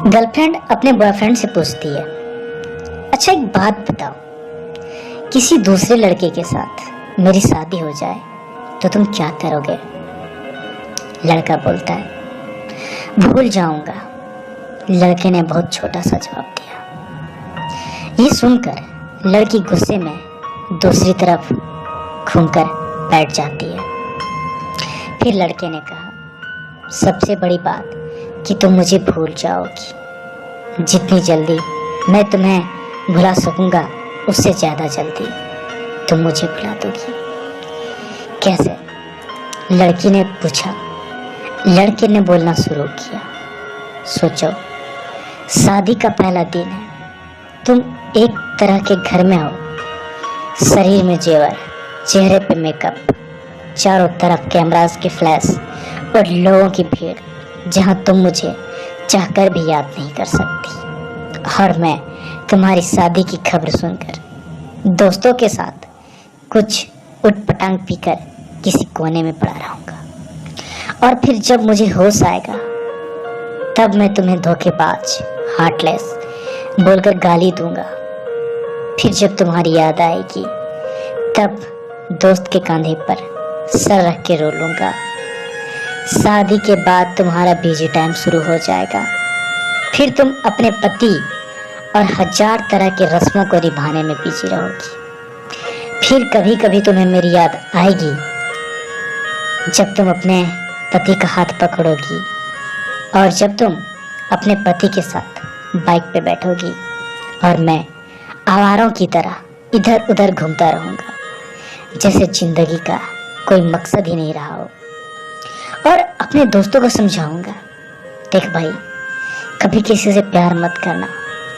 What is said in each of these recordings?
Girlfriend अपने boyfriend से पूछती है, अच्छा एक बात बताओ, किसी दूसरे लड़के के साथ मेरी शादी हो जाए तो तुम क्या करोगे? लड़का बोलता है, भूल जाऊंगा। लड़के ने बहुत छोटा सा जवाब दिया। ये सुनकर लड़की गुस्से में दूसरी तरफ घूमकर बैठ जाती है। फिर लड़के ने कहा, सबसे बड़ी बात कि तुम मुझे भूल जाओगी। जितनी जल्दी मैं तुम्हें भुला सकूंगा उससे ज़्यादा जल्दी तुम मुझे भुला दोगी। कैसे? लड़की ने पूछा। लड़के ने बोलना शुरू किया, सोचो, शादी का पहला दिन है, तुम एक तरह के घर में हो, शरीर में जेवर, चेहरे पे मेकअप, चारों तरफ कैमरास के फ्लैश और लोगों की भीड़, जहां तुम मुझे चाहकर भी याद नहीं कर सकती। और मैं तुम्हारी शादी की खबर सुनकर दोस्तों के साथ कुछ उटपटांग पीकर किसी कोने में पड़ा रहूंगा। और फिर जब मुझे होश आएगा तब मैं तुम्हें धोखेबाज, हार्टलेस बोलकर गाली दूंगा। फिर जब तुम्हारी याद आएगी तब दोस्त के कंधे पर सर रख के रो लूंगा। शादी के बाद तुम्हारा बिजी टाइम शुरू हो जाएगा। फिर तुम अपने पति और 1000 तरह के रस्मों को निभाने में बिजी रहोगी। फिर कभी कभी तुम्हें मेरी याद आएगी जब तुम अपने पति का हाथ पकड़ोगी और जब तुम अपने पति के साथ बाइक पे बैठोगी और मैं आवारों की तरह इधर उधर घूमता रहूँगा, जैसे जिंदगी का कोई मकसद ही नहीं रहा हो। और अपने दोस्तों को समझाऊंगा, देख भाई, कभी किसी से प्यार मत करना।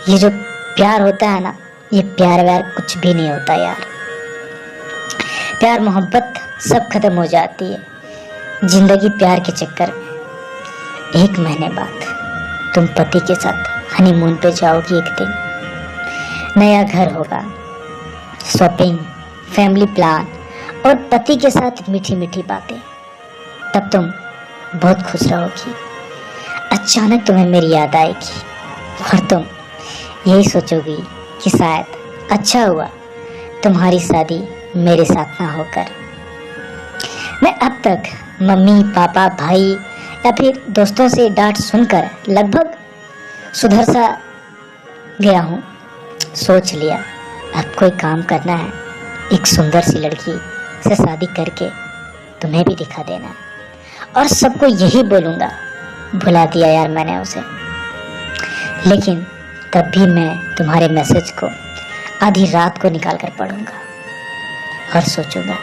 ये जो प्यार होता है ना, ये प्यार व्यार कुछ भी नहीं होता यार। प्यार मोहब्बत सब खत्म हो जाती है जिंदगी प्यार के चक्कर में। 1 महीने बाद तुम पति के साथ हनीमून पे जाओगी। एक दिन नया घर होगा, शॉपिंग, फैमिली प्लान और पति के साथ मीठी मीठी बातें। तब तुम बहुत खुश रहोगी। अचानक तुम्हें मेरी याद आएगी और तुम यही सोचोगी कि शायद अच्छा हुआ तुम्हारी शादी मेरे साथ ना होकर। मैं अब तक मम्मी, पापा, भाई या फिर दोस्तों से डांट सुनकर लगभग सुधर सा गया हूँ। सोच लिया अब कोई काम करना है, एक सुंदर सी लड़की से शादी करके तुम्हें भी दिखा देना है। और सबको यही बोलूँगा, भुला दिया यार मैंने उसे। लेकिन तब भी मैं तुम्हारे मैसेज को आधी रात को निकाल कर पढ़ूंगा और सोचूंगा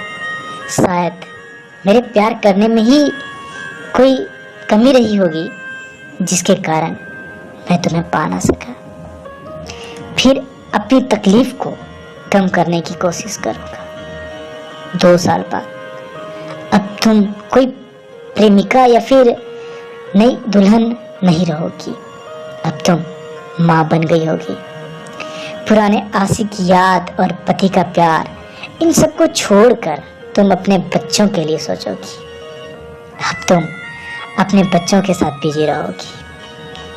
शायद मेरे प्यार करने में ही कोई कमी रही होगी जिसके कारण मैं तुम्हें पा ना सका। फिर अपनी तकलीफ को कम करने की कोशिश करूंगा। 2 साल बाद अब तुम कोई प्रेमिका या फिर नई दुल्हन नहीं रहोगी, अब तुम माँ बन गई होगी। पुराने आशिक याद और पति का प्यार, इन सबको छोड़कर तुम अपने बच्चों के लिए सोचोगी। अब तुम अपने बच्चों के साथ बिजी रहोगी।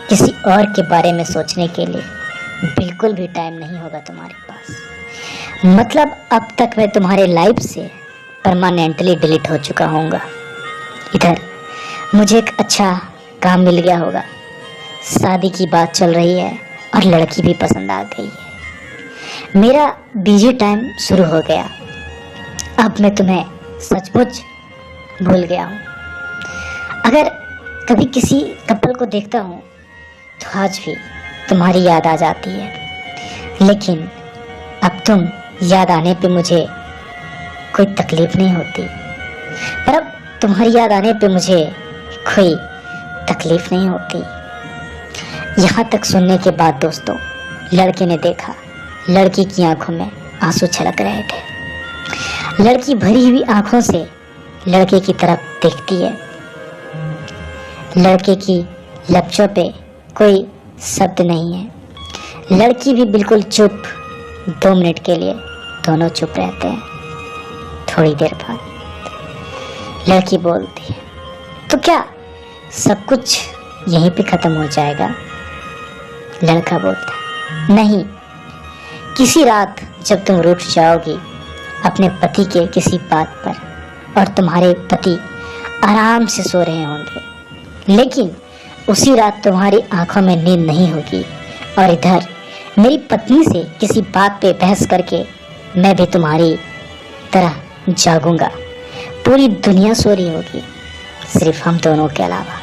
किसी और के बारे में सोचने के लिए बिल्कुल भी टाइम नहीं होगा तुम्हारे पास। मतलब अब तक मैं तुम्हारे लाइफ से परमानेंटली डिलीट हो चुका होऊंगा। इधर मुझे एक अच्छा काम मिल गया होगा, शादी की बात चल रही है और लड़की भी पसंद आ गई है। मेरा बिजी टाइम शुरू हो गया। अब मैं तुम्हें सचमुच भूल गया हूँ। अगर कभी किसी कपल को देखता हूँ तो आज भी तुम्हारी याद आ जाती है। लेकिन अब तुम याद आने पे मुझे कोई तकलीफ नहीं होती, पर अब तुम्हारी याद आने पे मुझे कोई तकलीफ नहीं होती। यहाँ तक सुनने के बाद दोस्तों, लड़के ने देखा लड़की की आंखों में आंसू छलक रहे थे। लड़की भरी हुई आंखों से लड़के की तरफ देखती है। लड़के की लफ्ज़ों पे कोई शब्द नहीं है। लड़की भी बिल्कुल चुप। 2 मिनट के लिए दोनों चुप रहते हैं। थोड़ी देर बाद लड़की बोलती है, तो क्या सब कुछ यहीं पे ख़त्म हो जाएगा? लड़का बोलता, नहीं, किसी रात जब तुम रूठ जाओगी अपने पति के किसी बात पर और तुम्हारे पति आराम से सो रहे होंगे, लेकिन उसी रात तुम्हारी आंखों में नींद नहीं होगी और इधर मेरी पत्नी से किसी बात पे बहस करके मैं भी तुम्हारी तरह जागूंगा। पूरी दुनिया सो रही होगी, सिर्फ हम दोनों के अलावा।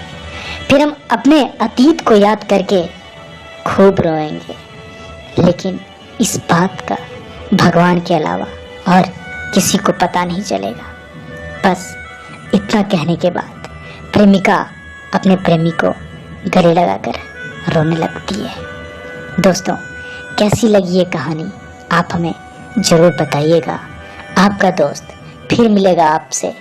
फिर हम अपने अतीत को याद करके खूब रोएंगे, लेकिन इस बात का भगवान के अलावा और किसी को पता नहीं चलेगा। बस इतना कहने के बाद प्रेमिका अपने प्रेमी को गले लगाकर रोने लगती है। दोस्तों, कैसी लगी ये कहानी आप हमें ज़रूर बताइएगा। आपका दोस्त फिर मिलेगा आपसे